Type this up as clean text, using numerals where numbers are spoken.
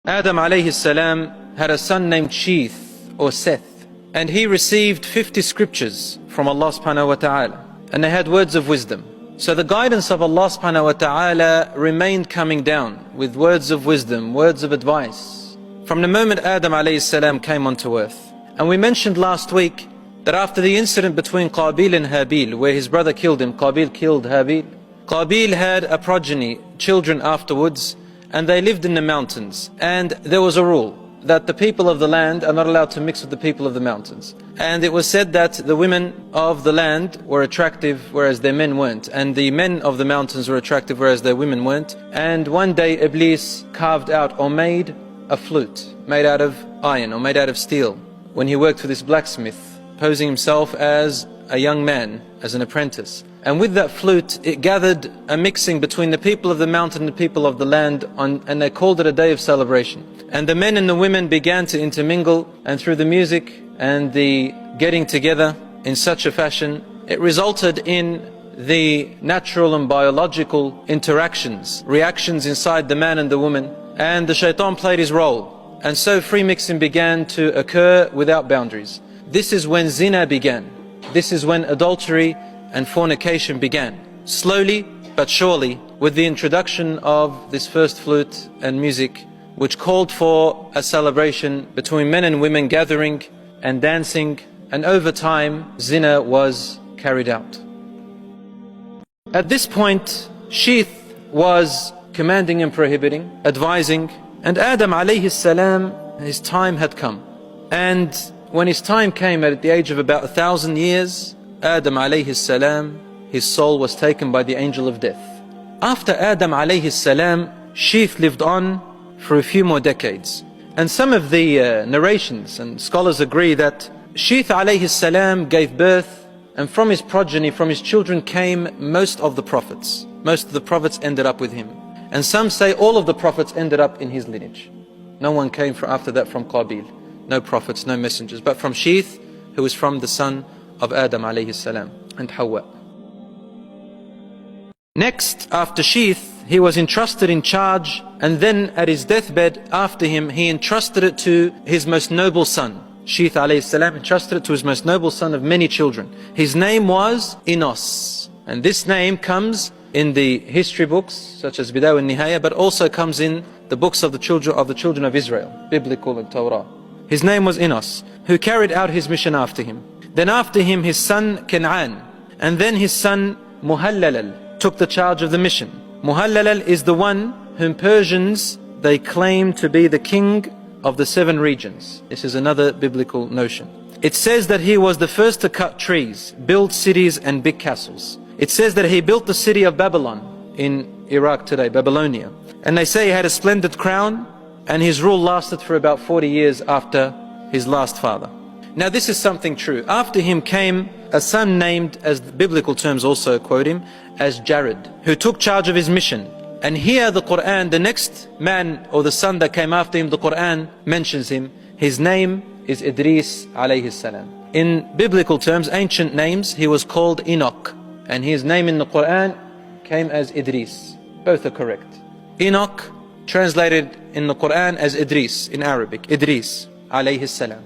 Adam alayhi salam had a son named Sheeth or Seth, and he received 50 scriptures from Allah subhanahu wa ta'ala, and they had words of wisdom. So the guidance of Allah subhanahu wa ta'ala remained coming down with words of wisdom, words of advice, from the moment Adam alayhi salam came onto earth. And we mentioned last week that after the incident between Qabil and Habil, where his brother killed him, Qabil killed Habil, Qabil had a progeny, children afterwards, and they lived in the mountains. And there was a rule that the people of the land are not allowed to mix with the people of the mountains. And it was said that the women of the land were attractive, whereas their men weren't. And the men of the mountains were attractive, whereas their women weren't. And one day Iblis carved out or made a flute made out of iron or made out of steel when he worked for this blacksmith, posing himself as a young man, as an apprentice. And with that flute, it gathered a mixing between the people of the mountain and the people of the land, and they called it a day of celebration. And the men and the women began to intermingle, and through the music and the getting together in such a fashion, it resulted in the natural and biological interactions, reactions inside the man and the woman, and the shaitan played his role. And so free mixing began to occur without boundaries. This is when zina began. This is when adultery and fornication began, slowly but surely, with the introduction of this first flute and music, which called for a celebration between men and women gathering and dancing, and over time zina was carried out. At this point, Sheeth was commanding and prohibiting, advising, and Adam alayhi salam, his time had come. And when his time came at the age of about 1,000 years, Adam alayhi salam, his soul was taken by the angel of death. After Adam alayhi salam, Sheeth lived on for a few more decades. And some of the narrations and scholars agree that Sheeth alayhi salam gave birth, and from his progeny, from his children came most of the prophets. Most of the prophets ended up with him. And some say all of the prophets ended up in his lineage. No one came after that from Qabil. No prophets, no messengers, but from Sheeth, who was from the son of Adam alayhi salam and Hawa. Next, after Sheeth, he was entrusted in charge, and then at his deathbed after him, he entrusted it to his most noble son. Sheeth alayhi salam entrusted it to his most noble son of many children. His name was Enos, and this name comes in the history books such as Bidayah and Nihaya, but also comes in the books of the children of Israel, biblical and Torah. His name was Enos, who carried out his mission after him. Then after him, his son Canaan, and then his son Muhallalal took the charge of the mission. Muhallalal is the one whom Persians, they claim to be the king of the 7 regions. This is another biblical notion. It says that he was the first to cut trees, build cities and big castles. It says that he built the city of Babylon in Iraq today, Babylonia. And they say he had a splendid crown, and his rule lasted for about 40 years after his last father. Now this is something true. After him came a son named, as the biblical terms also quote him, as Jared, who took charge of his mission. And here the Quran, the next man or the son that came after him, the Quran mentions him. His name is Idris alayhi salam. In biblical terms, ancient names, he was called Enoch. And his name in the Quran came as Idris. Both are correct. Enoch, translated in the Quran as Idris in Arabic, Idris alayhi salam.